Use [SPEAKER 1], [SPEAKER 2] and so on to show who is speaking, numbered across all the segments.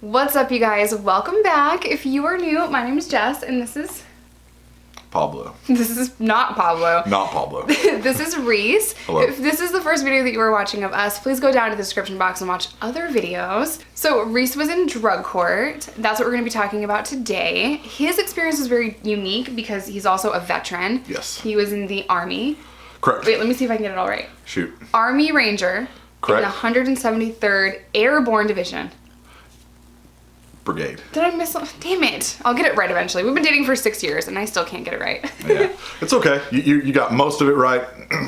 [SPEAKER 1] What's up, you guys? Welcome back. If you are new, my name is Jess, and this is
[SPEAKER 2] Pablo.
[SPEAKER 1] This is not Pablo.
[SPEAKER 2] Not Pablo.
[SPEAKER 1] This is Reece.
[SPEAKER 2] Hello.
[SPEAKER 1] If this is the first video that you are watching of us, please go down to the description box and watch other videos. So Reece was in drug court. That's what we're going to be talking about today. His experience is very unique because he's also a veteran.
[SPEAKER 2] Yes.
[SPEAKER 1] He was in the Army.
[SPEAKER 2] Correct.
[SPEAKER 1] Wait, let me see if I can get it all right.
[SPEAKER 2] Shoot.
[SPEAKER 1] Army Ranger.
[SPEAKER 2] Correct.
[SPEAKER 1] In the 173rd Airborne Division.
[SPEAKER 2] Brigade.
[SPEAKER 1] Did I miss something? Damn it. I'll get it right eventually. We've been dating for 6 years and I still can't get it right.
[SPEAKER 2] Yeah. It's okay. You got most of it right.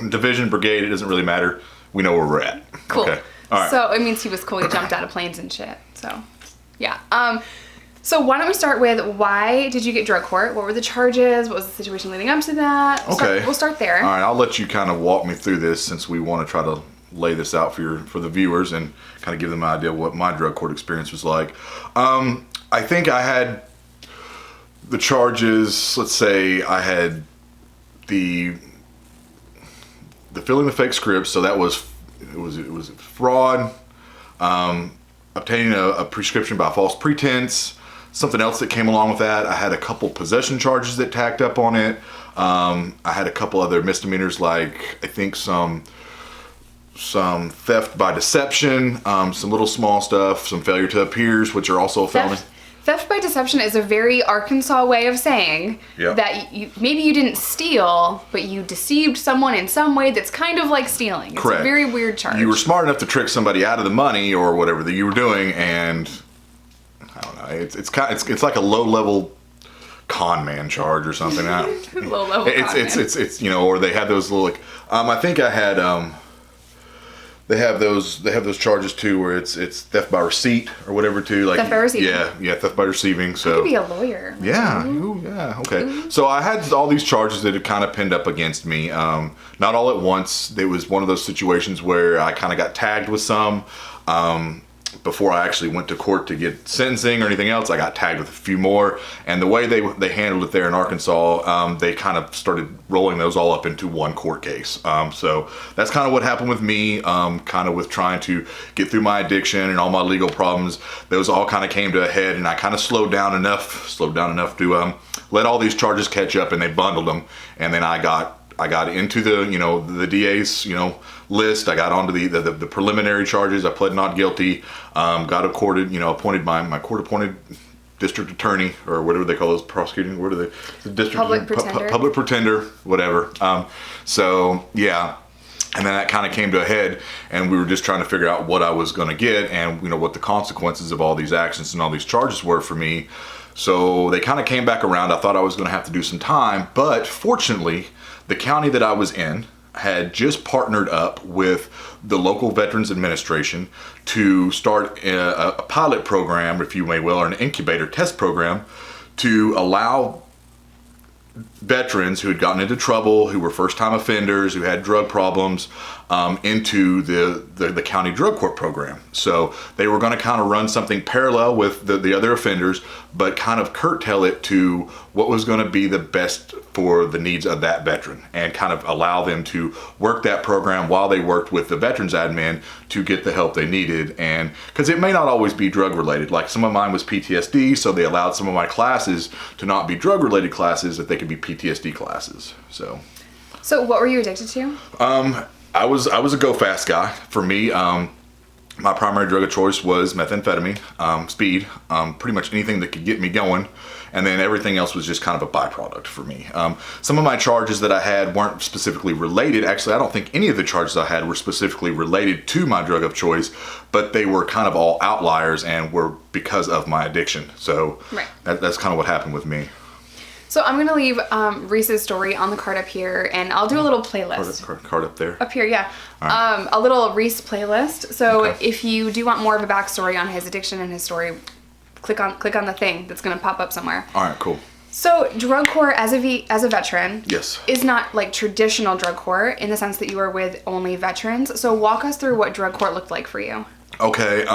[SPEAKER 2] Division, brigade, it doesn't really matter. We know where we're at.
[SPEAKER 1] Cool.
[SPEAKER 2] Okay. All right.
[SPEAKER 1] So it means he was cool. He jumped out of planes and shit. So yeah. So why don't we start with, why did you get drug court? What were the charges? What was the situation leading up to that? We'll start there.
[SPEAKER 2] All right. I'll let you kind of walk me through this since we want to try to lay this out for the viewers and kind of give them an idea of what my drug court experience was like. I think I had the charges. Let's say I had the filling the fake scripts. So that was fraud, obtaining a prescription by false pretense. Something else that came along with that, I had a couple possession charges that tacked up on it. I had a couple other misdemeanors, like I think some theft by deception, some little small stuff, some failure to appears, which are also a felony.
[SPEAKER 1] Theft by deception is a very Arkansas way of saying that maybe you didn't steal, but you deceived someone in some way that's kind of like stealing. It's
[SPEAKER 2] Correct.
[SPEAKER 1] a very weird charge.
[SPEAKER 2] You were smart enough to trick somebody out of the money or whatever that you were doing, and I don't know. It's like a low level con man charge or something.
[SPEAKER 1] Low level.
[SPEAKER 2] It's or they have those little like I think I had They have those charges too, where it's theft by receipt or whatever too. Like
[SPEAKER 1] theft by receiving.
[SPEAKER 2] Yeah, theft by receiving. So
[SPEAKER 1] you could be a lawyer.
[SPEAKER 2] Yeah. Ooh, yeah. Okay. So I had all these charges that had kind of pinned up against me. Not all at once. It was one of those situations where I kind of got tagged with some. Before I actually went to court to get sentencing or anything else, I got tagged with a few more. And the way they handled it there in Arkansas, they kind of started rolling those all up into one court case. So that's kind of what happened with me, kind of with trying to get through my addiction and all my legal problems. Those all kind of came to a head, and I kind of slowed down enough to let all these charges catch up, and they bundled them. And then I got into the DA's list. I got onto the preliminary charges. I pled not guilty. Got appointed my court appointed district attorney, or whatever they call those prosecuting. What are they? The district public pretender, whatever. So yeah. And then that kind of came to a head, and we were just trying to figure out what I was going to get, and what the consequences of all these actions and all these charges were for me. So they kind of came back around. I thought I was going to have to do some time, but fortunately, the county that I was in had just partnered up with the local Veterans Administration to start a pilot program, if you may will, or an incubator test program to allow veterans who had gotten into trouble, who were first-time offenders, who had drug problems, into the county drug court program. So they were going to kind of run something parallel with the other offenders, but kind of curtail it to what was going to be the best for the needs of that veteran, and kind of allow them to work that program while they worked with the veterans admin to get the help they needed. And because it may not always be drug related, like some of mine was PTSD, so they allowed some of my classes to not be drug related classes, that they could be PTSD classes. So
[SPEAKER 1] what were you addicted to?
[SPEAKER 2] I was a go fast guy. For me, my primary drug of choice was methamphetamine, speed, pretty much anything that could get me going. And then everything else was just kind of a byproduct for me. Some of my charges that I had weren't specifically related. Actually, I don't think any of the charges I had were specifically related to my drug of choice, but they were kind of all outliers and were because of my addiction. So that's kind of what happened with me.
[SPEAKER 1] So I'm going to leave Reece's story on the card up here, and I'll do a little playlist.
[SPEAKER 2] Card up there?
[SPEAKER 1] Up here, yeah.
[SPEAKER 2] Right.
[SPEAKER 1] A little Reece playlist. So if you do want more of a backstory on his addiction and his story, click on the thing that's going to pop up somewhere.
[SPEAKER 2] All right, cool.
[SPEAKER 1] So drug court as a veteran is not like traditional drug court in the sense that you are with only veterans. So walk us through what drug court looked like for you.
[SPEAKER 2] Okay,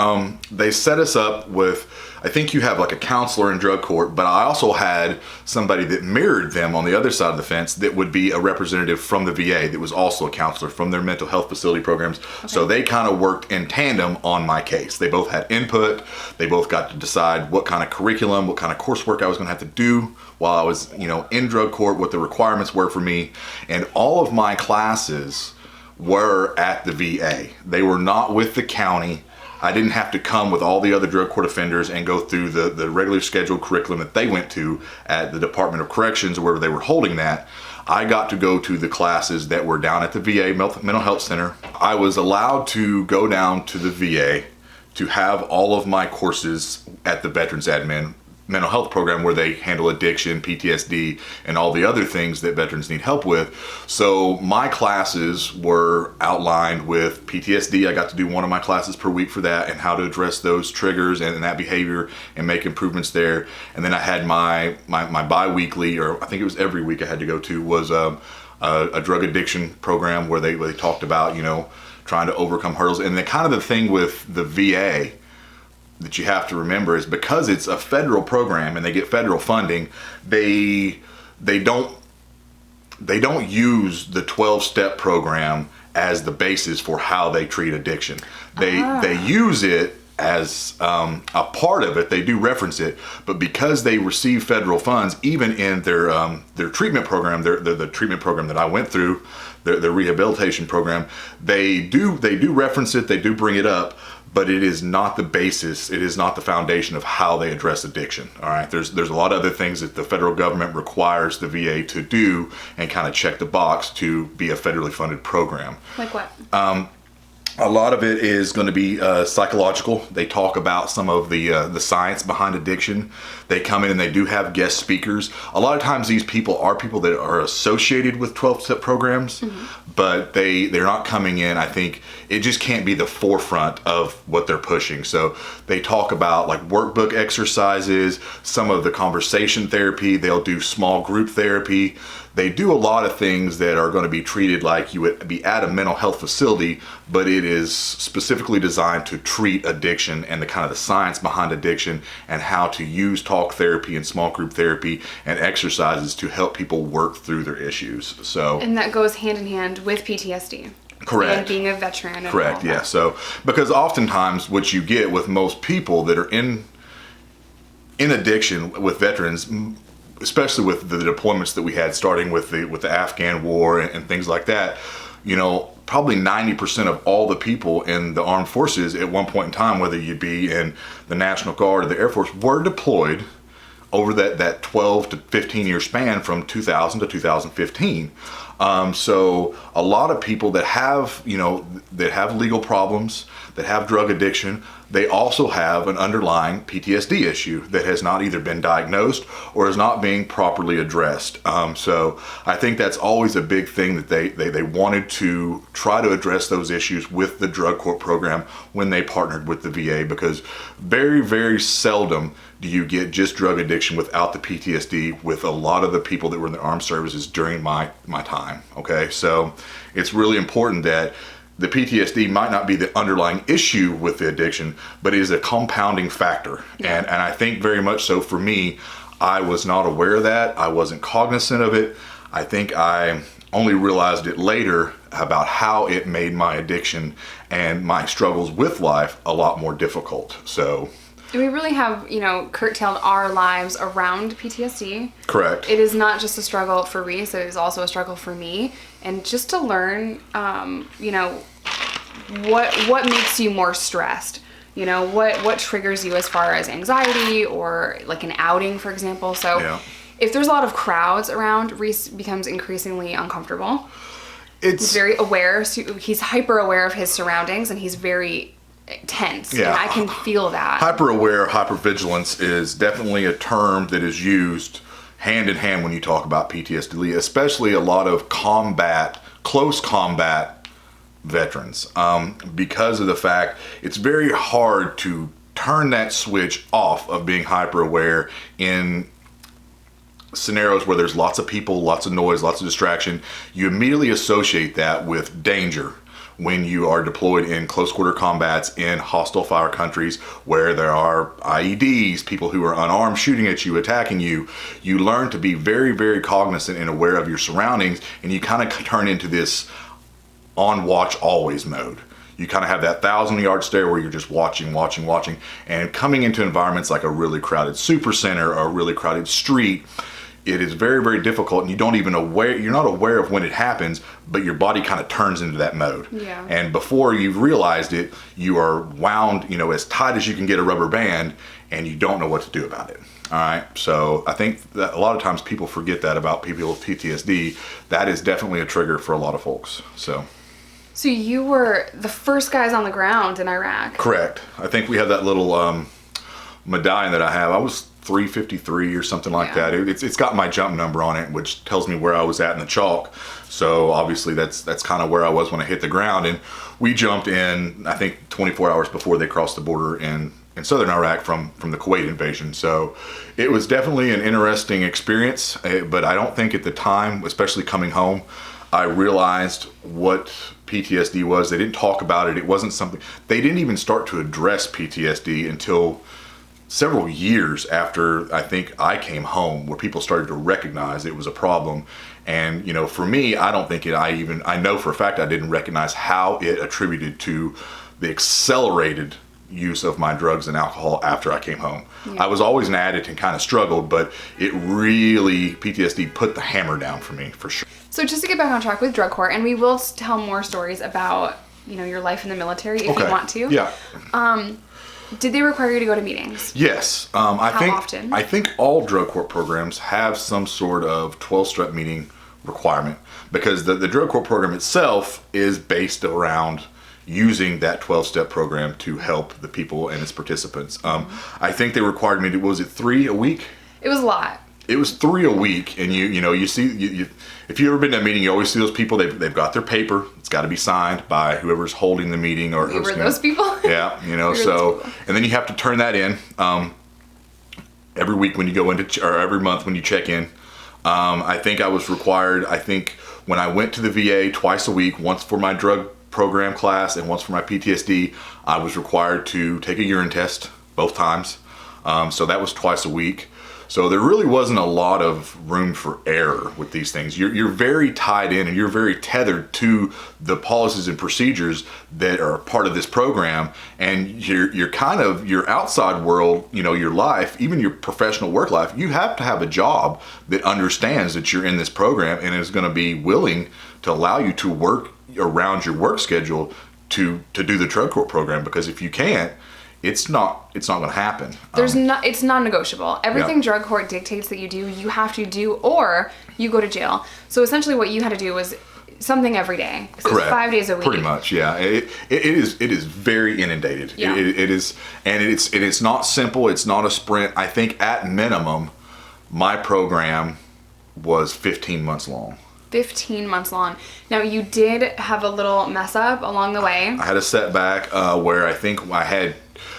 [SPEAKER 2] they set us up with, I think you have like a counselor in drug court, but I also had somebody that mirrored them on the other side of the fence that would be a representative from the VA that was also a counselor from their mental health facility programs. Okay. So they kind of worked in tandem on my case. They both had input. They both got to decide what kind of curriculum, what kind of coursework I was going to have to do while I was, in drug court, what the requirements were for me. And all of my classes were at the VA. They were not with the county. I didn't have to come with all the other drug court offenders and go through the regular scheduled curriculum that they went to at the Department of Corrections or wherever they were holding that. I got to go to the classes that were down at the VA Mental Health Center. I was allowed to go down to the VA to have all of my courses at the Veterans Admin mental health program where they handle addiction, PTSD, and all the other things that veterans need help with. So my classes were outlined with PTSD. I got to do one of my classes per week for that and how to address those triggers and that behavior and make improvements there. And then I had my bi-weekly, or I think it was every week I had to go to, was a drug addiction program where they talked about, trying to overcome hurdles. And the kind of the thing with the VA that you have to remember is because it's a federal program and they get federal funding, they don't use the 12-step program as the basis for how they treat addiction. They use it as a part of it. They do reference it, but because they receive federal funds, even in their treatment program, the treatment program that I went through, their rehabilitation program, they do reference it. They do bring it up. But it is not the basis, it is not the foundation of how they address addiction, all right? There's a lot of other things that the federal government requires the VA to do and kind of check the box to be a federally funded program.
[SPEAKER 1] Like what?
[SPEAKER 2] A lot of it is going to be psychological. They talk about some of the science behind addiction. They come in and they do have guest speakers. A lot of times these people are people that are associated with 12-step programs, but they're not coming in. I think it just can't be the forefront of what they're pushing. So they talk about like workbook exercises, some of the conversation therapy. They'll do small group therapy. They do a lot of things that are going to be treated like you would be at a mental health facility, but it is specifically designed to treat addiction and the kind of the science behind addiction and how to use talk therapy and small group therapy and exercises to help people work through their issues. So, and
[SPEAKER 1] that goes hand in hand with PTSD.
[SPEAKER 2] Correct.
[SPEAKER 1] And being a veteran. And
[SPEAKER 2] correct. Yeah. So, because oftentimes what you get with most people that are in addiction with veterans, especially with the deployments that we had starting with the Afghan war and things like that, probably 90% of all the people in the armed forces at one point in time, whether you be in the National Guard or the Air Force, were deployed over that 12 to 15 year span from 2000 to 2015. So a lot of people that have, that have legal problems, that have drug addiction, they also have an underlying PTSD issue that has not either been diagnosed or is not being properly addressed. So I think that's always a big thing that they wanted to try to address those issues with the drug court program when they partnered with the VA, because very, very seldom do you get just drug addiction without the PTSD with a lot of the people that were in the armed services during my time. Okay, so it's really important that the PTSD might not be the underlying issue with the addiction, but it is a compounding factor. Yeah. And I think very much so for me, I was not aware of that. I wasn't cognizant of it. I think I only realized it later about how it made my addiction and my struggles with life a lot more difficult. So
[SPEAKER 1] we really have, curtailed our lives around PTSD.
[SPEAKER 2] Correct.
[SPEAKER 1] It is not just a struggle for Reece, it is also a struggle for me. And just to learn, what makes you more stressed? What triggers you as far as anxiety or like an outing, for example. So if there's a lot of crowds around, Reece becomes increasingly uncomfortable. He's very aware. So he's hyper aware of his surroundings and he's very tense. Yeah. And I can feel that.
[SPEAKER 2] Hyper-aware, hypervigilance is definitely a term that is used hand in hand when you talk about PTSD, especially a lot of close combat veterans, because of the fact it's very hard to turn that switch off of being hyper-aware in scenarios where there's lots of people, lots of noise, lots of distraction. You immediately associate that with danger, when you are deployed in close quarter combats in hostile fire countries where there are IEDs, people who are unarmed shooting at you, attacking you. You learn to be very, very cognizant and aware of your surroundings, and you kind of turn into this on watch always mode. You kind of have that 1,000-yard stare where you're just watching, and coming into environments like a really crowded supercenter or a really crowded street, it is very, very difficult, and you're not aware of when it happens, but your body kind of turns into that mode.
[SPEAKER 1] Yeah.
[SPEAKER 2] And before you've realized it, you are wound, as tight as you can get a rubber band, and you don't know what to do about it. All right. So I think that a lot of times people forget that about people with PTSD. That is definitely a trigger for a lot of folks. So
[SPEAKER 1] you were the first guys on the ground in Iraq.
[SPEAKER 2] Correct. I think we have that little medallion that I have. I was 353 or something like that. It's got my jump number on it, which tells me where I was at in the chalk. So obviously that's kind of where I was when I hit the ground. And we jumped in, I think, 24 hours before they crossed the border in southern Iraq from the Kuwait invasion. So it was definitely an interesting experience, but I don't think at the time, especially coming home, I realized what PTSD was. They didn't talk about it. It wasn't something, they didn't even start to address PTSD until several years after I think I came home, where people started to recognize it was a problem. And for me, I don't think I know for a fact I didn't recognize how it attributed to the accelerated use of my drugs and alcohol after I came home. I was always an addict and kind of struggled, but it really, PTSD put the hammer down for me, for sure.
[SPEAKER 1] So just to get back on track with drug court, and we will tell more stories about your life in the military if you want to.
[SPEAKER 2] Yeah.
[SPEAKER 1] Did they require you to go to meetings?
[SPEAKER 2] Yes.
[SPEAKER 1] How often?
[SPEAKER 2] I think all drug court programs have some sort of 12-step meeting requirement, because the drug court program itself is based around using that 12-step program to help the people and its participants. I think they required me to, was it 3 a week?
[SPEAKER 1] It was a lot.
[SPEAKER 2] It was 3 a week, and you see, if you've ever been to a meeting, you always see those people. They've got their paper. It's got to be signed by whoever's holding the meeting or
[SPEAKER 1] We were
[SPEAKER 2] hosting
[SPEAKER 1] those people.
[SPEAKER 2] Yeah, and then you have to turn that in every week when you go into, or every month when you check in. I think I was required. I think when I went to the VA twice a week, once for my drug program class and once for my PTSD, I was required to take a urine test both times. So that was twice a week. So there really wasn't a lot of room for error with these things. You're very tied in, and you're very tethered to the policies and procedures that are part of this program. And you're kind of, your outside world, your life, even your professional work life, you have to have a job that understands that you're in this program and is going to be willing to allow you to work around your work schedule to do the drug court program. Because if you can't, it's not going to happen.
[SPEAKER 1] It's non-negotiable. Everything drug court dictates that you do, you have to do, or you go to jail. So essentially what you had to do was something every day.
[SPEAKER 2] Correct.
[SPEAKER 1] It's 5 days a week.
[SPEAKER 2] Pretty much, yeah. It is very inundated.
[SPEAKER 1] Yeah.
[SPEAKER 2] It is, and it's not simple. It's not a sprint. I think at minimum, my program was 15 months long.
[SPEAKER 1] 15 months long. Now, you did have a little mess up along the way.
[SPEAKER 2] I had a setback where I think I had,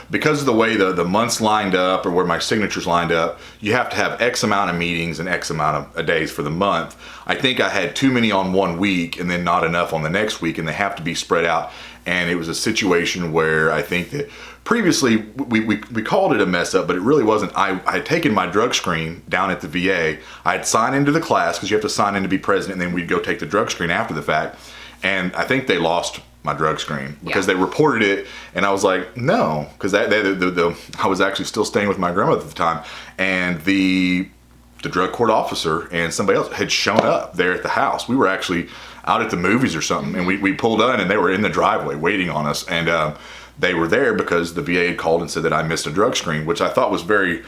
[SPEAKER 2] because of the way the months lined up, or where my signatures lined up, you have to have X amount of meetings and X amount of days for the month. I think I had too many on one week and then not enough on the next week, and they have to be spread out. And it was a situation where I think that previously we called it a mess up, but it really wasn't. I had taken my drug screen down at the VA. I had signed into the class, because you have to sign in to be president, and then we'd go take the drug screen after the fact. And I think they lost my drug screen because they reported it, and I was like, no, because I was actually still staying with my grandmother at the time, and the drug court officer and somebody else had shown up there at the house. We were actually out at the movies or something, and we pulled in, and they were in the driveway waiting on us, and they were there because the VA had called and said that I missed a drug screen, which I thought was very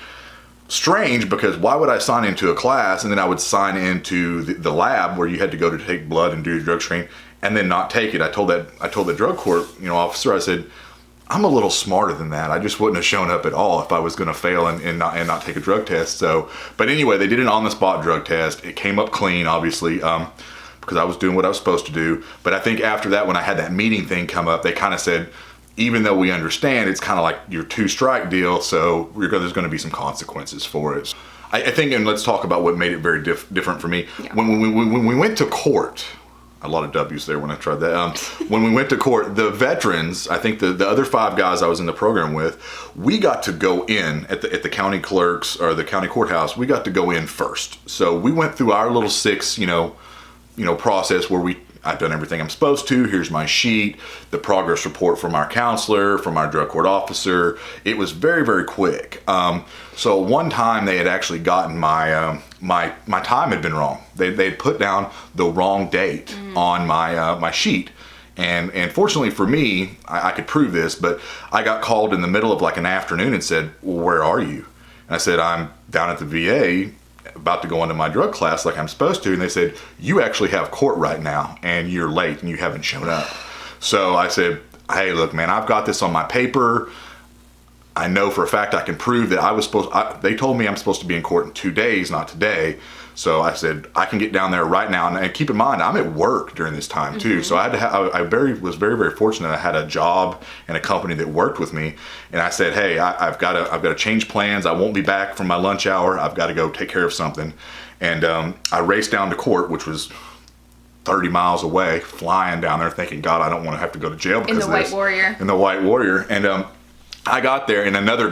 [SPEAKER 2] strange, because why would I sign into a class and then I would sign into the lab where you had to go to take blood and do your drug screen and then not take it? I told the drug court officer, I said, I'm a little smarter than that. I just wouldn't have shown up at all if I was going to fail and not take a drug test. So, but anyway, they did an on-the-spot drug test. It came up clean, obviously, because I was doing what I was supposed to do. But I think after that, when I had that meeting thing come up, they kind of said, even though we understand, it's kind of like your 2-strike deal, so there's going to be some consequences for it. I think, and let's talk about what made it very different for me.
[SPEAKER 1] Yeah.
[SPEAKER 2] When we went to court, a lot of W's there when I tried that. When we went to court, the veterans, I think the other 5 guys I was in the program with, we got to go in at the county clerk's or the county courthouse. We got to go in first. So we went through our little 6, process where I've done everything I'm supposed to. Here's my sheet, the progress report from our counselor, from our drug court officer. It was very, very quick. So one time they had actually gotten my time had been wrong. They had put down the wrong date on my sheet. And fortunately for me, I could prove this, but I got called in the middle of like an afternoon and said, well, where are you? And I said, I'm down at the VA about to go into my drug class like I'm supposed to. And they said, you actually have court right now and you're late and you haven't shown up. So I said, hey, look, man, I've got this on my paper. I know for a fact I can prove that they told me I'm supposed to be in court in 2 days, not today. So I said, I can get down there right now. And keep in mind, I'm at work during this time too. So I had to was very, very fortunate. I had a job and a company that worked with me. And I said, hey, I've got to change plans. I won't be back from my lunch hour. I've got to go take care of something. And I raced down to court, which was 30 miles away, flying down there thinking, God, I don't want to have to go to jail because
[SPEAKER 1] in the White Warrior.
[SPEAKER 2] In the White Warrior. And I got there and another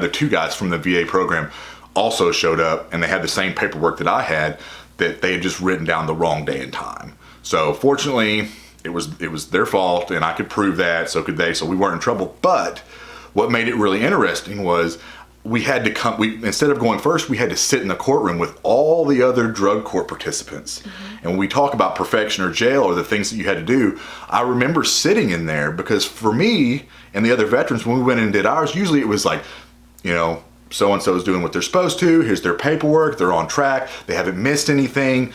[SPEAKER 2] 2 guys from the VA program also showed up, and they had the same paperwork that I had, that they had just written down the wrong day and time. So fortunately, it was their fault, and I could prove that, so could they, so we weren't in trouble. But what made it really interesting was we had to instead of going first, we had to sit in the courtroom with all the other drug court participants. And when we talk about perfection or jail or the things that you had to do, I remember sitting in there because for me and the other veterans, when we went in and did ours, usually it was like, so-and-so is doing what they're supposed to. Here's their paperwork. They're on track. They haven't missed anything.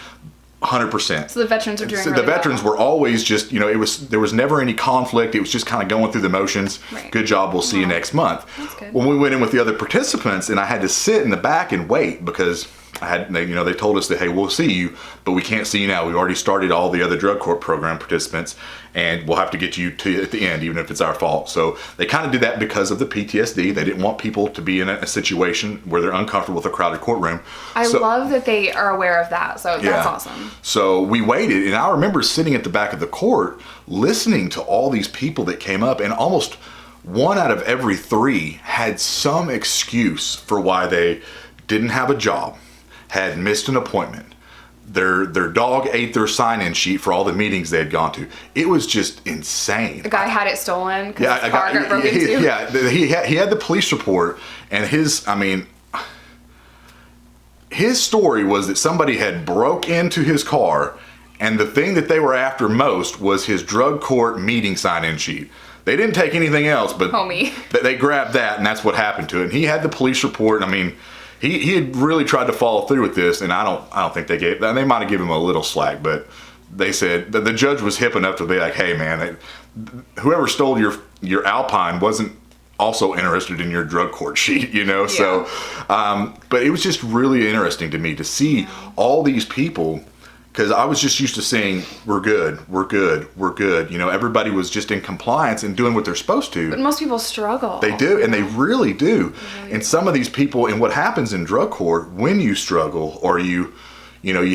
[SPEAKER 2] 100%.
[SPEAKER 1] So the veterans are doing
[SPEAKER 2] really
[SPEAKER 1] well.
[SPEAKER 2] The veterans were always just, there was never any conflict. It was just kind of going through the motions.
[SPEAKER 1] Right.
[SPEAKER 2] Good job. We'll see you next month.
[SPEAKER 1] That's good.
[SPEAKER 2] When we went in with the other participants and I had to sit in the back and wait because they told us that, hey, we'll see you, but we can't see you now. We've already started all the other drug court program participants and we'll have to get you to at the end, even if it's our fault. So they kind of did that because of the PTSD. They didn't want people to be in a situation where they're uncomfortable with a crowded courtroom.
[SPEAKER 1] I love that they are aware of that. So that's awesome.
[SPEAKER 2] So we waited, and I remember sitting at the back of the court listening to all these people that came up, and almost 1 out of every 3 had some excuse for why they didn't have a job, had missed an appointment. Their dog ate their sign-in sheet for all the meetings they had gone to. It was just insane.
[SPEAKER 1] The guy had it stolen because his car got broken into.
[SPEAKER 2] Yeah, he had the police report, and his story was that somebody had broke into his car, and the thing that they were after most was his drug court meeting sign-in sheet. They didn't take anything else, but they grabbed that, and that's what happened to it. And he had the police report. He had really tried to follow through with this, and I don't think they might have given him a little slack, but they said that the judge was hip enough to be like, hey man, whoever stole your Alpine wasn't also interested in your drug court sheet, Yeah. So, but it was just really interesting to me to see all these people, because I was just used to saying, we're good. Everybody was just in compliance and doing what they're supposed to.
[SPEAKER 1] But most people struggle.
[SPEAKER 2] They do, and they really do. And some of these people, and what happens in drug court, when you struggle or you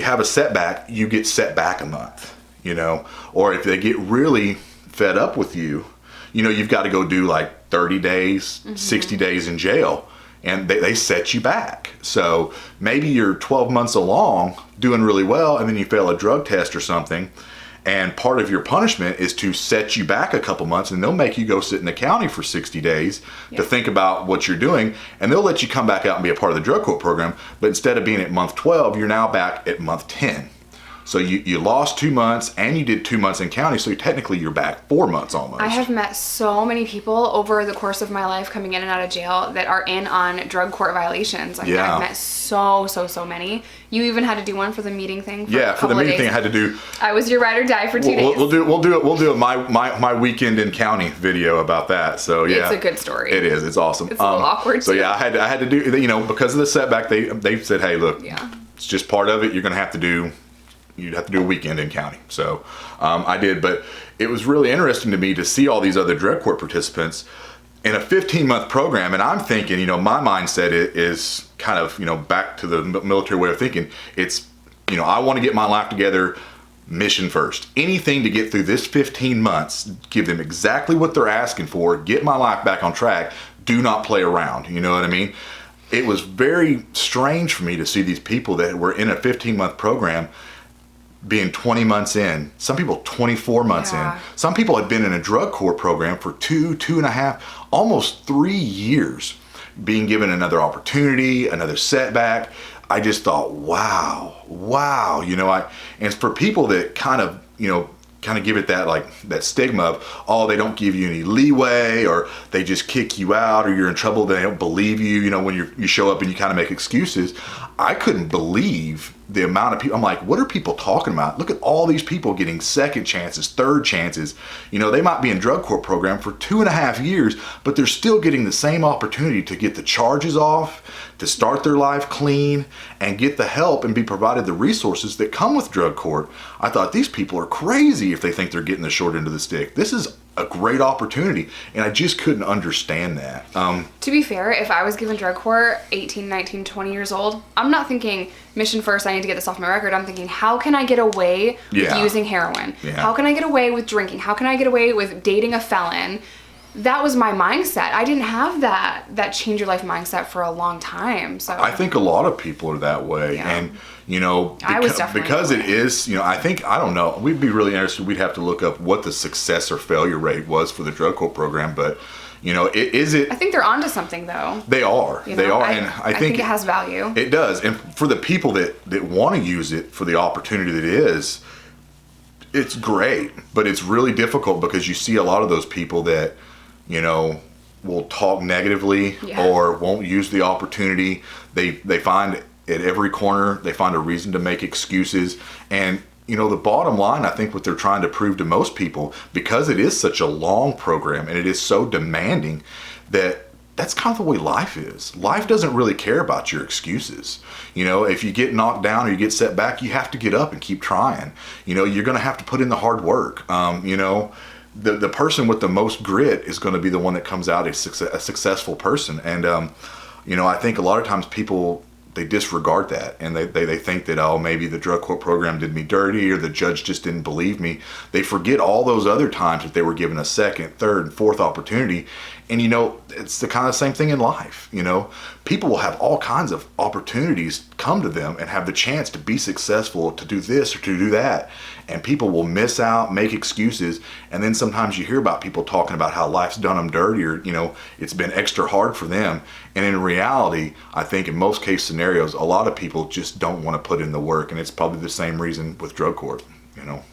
[SPEAKER 2] have a setback, you get set back a month, Or if they get really fed up with you, you've got to go do like 30 days, 60 days in jail. And they set you back. So maybe you're 12 months along doing really well, and then you fail a drug test or something, and part of your punishment is to set you back a couple months, and they'll make you go sit in the county for 60 days to think about what you're doing, and they'll let you come back out and be a part of the drug court program. But instead of being at month 12, you're now back at month 10. So you lost 2 months, and you did 2 months in county, so technically you're back 4 months almost.
[SPEAKER 1] I have met so many people over the course of my life coming in and out of jail that are in on drug court violations. I've met so many. You even had to do one for the meeting thing.
[SPEAKER 2] For the meeting thing I had to do.
[SPEAKER 1] I was your ride or die for 2 days.
[SPEAKER 2] We'll do my weekend in county video about that. So yeah,
[SPEAKER 1] it's a good story.
[SPEAKER 2] It is. It's awesome.
[SPEAKER 1] It's a little awkward.
[SPEAKER 2] So yeah, I had to do, because of the setback. They said, hey, look, it's just part of it. You'd have to do a weekend in county. So I did, but it was really interesting to me to see all these other drug court participants in a 15-month program. And I'm thinking, my mindset is kind of, back to the military way of thinking. It's, I want to get my life together. mission first. Anything to get through this 15 months, give them exactly what they're asking for, get my life back on track. Do not play around. You know what I mean? It was very strange for me to see these people that were in a 15-month program being 20 months in, some people 24 months in. Some people had been in a drug court program for 2.5, almost 3 years, being given another opportunity, another setback. I just thought, wow, you know, and for people that kind of give it that stigma of, oh, they don't give you any leeway, or they just kick you out, or you're in trouble, they don't believe you, you know, when you show up and you kind of make excuses. I couldn't believe the amount of people. I'm like, what are people talking about? Look at all these people getting second chances, third chances. You know, they might be in drug court program for 2.5 years, but they're still getting the same opportunity to get the charges off, to start their life clean, and get the help and be provided the resources that come with drug court. I thought, these people are crazy if they think they're getting the short end of the stick. This is a great opportunity, and I just couldn't understand that.
[SPEAKER 1] To be fair, if I was given drug court 18, 19, 20 years old, I'm not thinking mission first, I need to get this off my record. I'm thinking, how can I get away with using heroin? How can I get away with drinking? How can I get away with dating a felon? That was my mindset. I didn't have that change your life mindset for a long time. So
[SPEAKER 2] I think a lot of people are that way. And you know, because it is, you know, I don't know, we'd be really interested. We'd have to look up what the success or failure rate was for the drug court program, but you know, I think they're onto something, though. They are. They are, and I think
[SPEAKER 1] it has value.
[SPEAKER 2] It does, and for the people that want to use it for the opportunity that it is, it's great. But it's really difficult because you see a lot of those people that, you know, will talk negatively or won't use the opportunity. They find at every corner, they find a reason to make excuses. And, you know, the bottom line, I think what they're trying to prove to most people, because it is such a long program and it is so demanding, that's kind of the way life is. Life doesn't really care about your excuses. You know, if you get knocked down or you get set back, you have to get up and keep trying. You know, you're going to have to put in the hard work. You know, the person with the most grit is going to be the one that comes out a successful person. And, you know, I think a lot of times people, they disregard that, and they think that, oh, maybe the drug court program did me dirty, or the judge just didn't believe me. They forget all those other times that they were given a second, third, and fourth opportunity. And, you know, it's the kind of same thing in life. You know, people will have all kinds of opportunities come to them and have the chance to be successful, to do this or to do that. And people will miss out, make excuses. And then sometimes you hear about people talking about how life's done them dirty, or, you know, it's been extra hard for them. And in reality, I think in most case scenarios, a lot of people just don't want to put in the work. And it's probably the same reason with drug court, you know.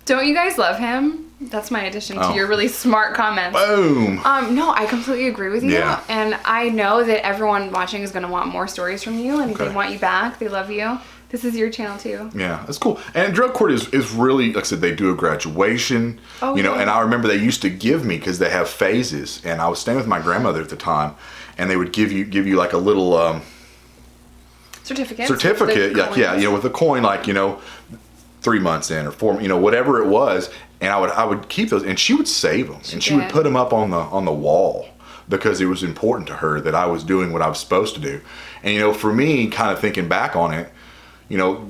[SPEAKER 1] Don't you guys love him? That's my addition to your really smart comments.
[SPEAKER 2] Boom.
[SPEAKER 1] No, I completely agree with you.
[SPEAKER 2] Yeah.
[SPEAKER 1] And I know that everyone watching is going to want more stories from you, and they want you back. They love you. This is your channel too. Yeah,
[SPEAKER 2] that's cool. And drug court is really, like I said, they do a graduation. Oh, you know, and I remember they used to give me, because they have phases, and I was staying with my grandmother at the time, and they would give you like a little certificate, yeah, you know, with a coin, like, you know, 3 months in or 4, you know, whatever it was, and I would keep those, and she would save them, and she would put them up on the wall, because it was important to her that I was doing what I was supposed to do. And, you know, for me, kind of thinking back on it, you know,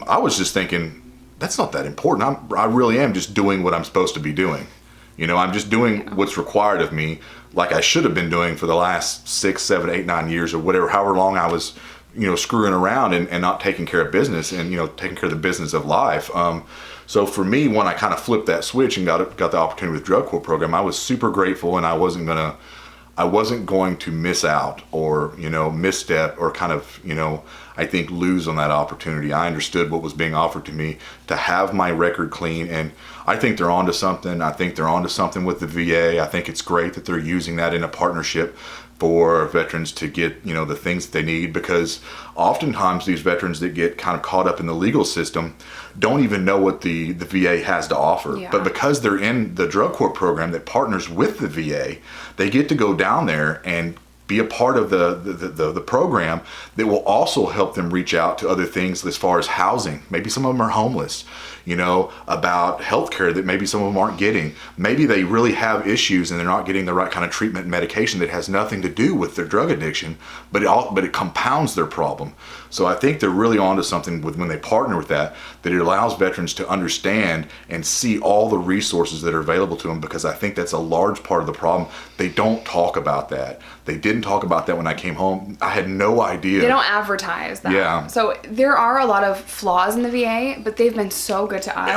[SPEAKER 2] I was just thinking, that's not that important. I really am just doing what I'm supposed to be doing. You know, I'm just doing what's required of me, like I should have been doing for the last 6, 7, 8, 9 years, or whatever, however long I was, you know, screwing around and not taking care of business, and, you know, taking care of the business of life. So for me, when I kind of flipped that switch and got the opportunity with drug court program, I was super grateful, and I wasn't going to miss out, or, you know, misstep, or kind of, you know, I think lose on that opportunity. I understood what was being offered to me, to have my record clean, and I think they're onto something. I think they're onto something with the VA. I think it's great that they're using that in a partnership for veterans to get, you know, the things that they need, because oftentimes these veterans that get kind of caught up in the legal system don't even know what the VA has to offer. Yeah. But because they're in the drug court program that partners with the VA, they get to go down there and be a part of the program that will also help them reach out to other things as far as housing. Maybe some of them are homeless. about healthcare that maybe some of them aren't getting. Maybe they really have issues and they're not getting the right kind of treatment and medication that has nothing to do with their drug addiction, but it compounds their problem. So I think they're really onto something when they partner with that it allows veterans to understand and see all the resources that are available to them, because I think that's a large part of the problem. They don't talk about that. They didn't talk about that when I came home. I had no idea.
[SPEAKER 1] They don't advertise that.
[SPEAKER 2] Yeah.
[SPEAKER 1] So there are a lot of flaws in the VA, but they've been so good to us.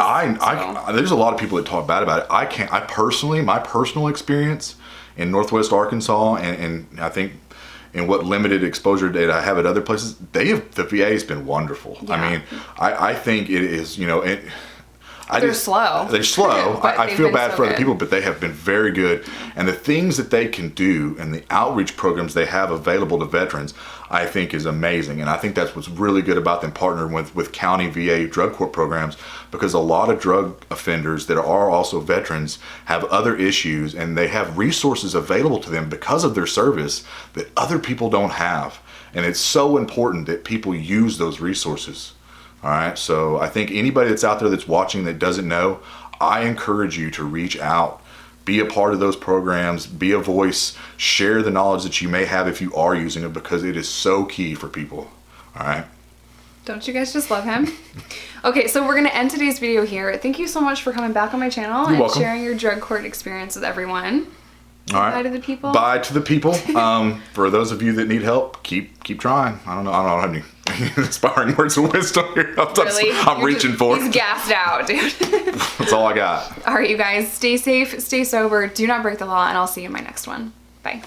[SPEAKER 2] There's a lot of people that talk bad about it. My personal experience in Northwest Arkansas, and I think in what limited exposure that I have at other places, the VA has been wonderful.
[SPEAKER 1] Yeah.
[SPEAKER 2] I mean, I think it is,
[SPEAKER 1] They're slow.
[SPEAKER 2] They're slow. I feel bad
[SPEAKER 1] so
[SPEAKER 2] for other
[SPEAKER 1] good.
[SPEAKER 2] people, but they have been very good. And the things that they can do and the outreach programs they have available to veterans, I think is amazing. And I think that's what's really good about them partnering with county VA drug court programs, because a lot of drug offenders that are also veterans have other issues, and they have resources available to them because of their service that other people don't have. And it's so important that people use those resources. All right, so I think anybody that's out there that's watching that doesn't know, I encourage you to reach out, be a part of those programs, be a voice, share the knowledge that you may have if you are using it, because it is so key for people. All right.
[SPEAKER 1] Don't you guys just love him? Okay, so we're going to end today's video here. Thank you so much for coming back on my channel and
[SPEAKER 2] welcome.
[SPEAKER 1] sharing your drug court experience with everyone.
[SPEAKER 2] All right.
[SPEAKER 1] Bye to the people.
[SPEAKER 2] Bye to the people. For those of you that need help, keep trying. I don't have any inspiring words of wisdom here. I'm reaching for.
[SPEAKER 1] He's gassed out, dude.
[SPEAKER 2] That's all I got.
[SPEAKER 1] All right, you guys, stay safe, stay sober, do not break the law, and I'll see you in my next one. Bye.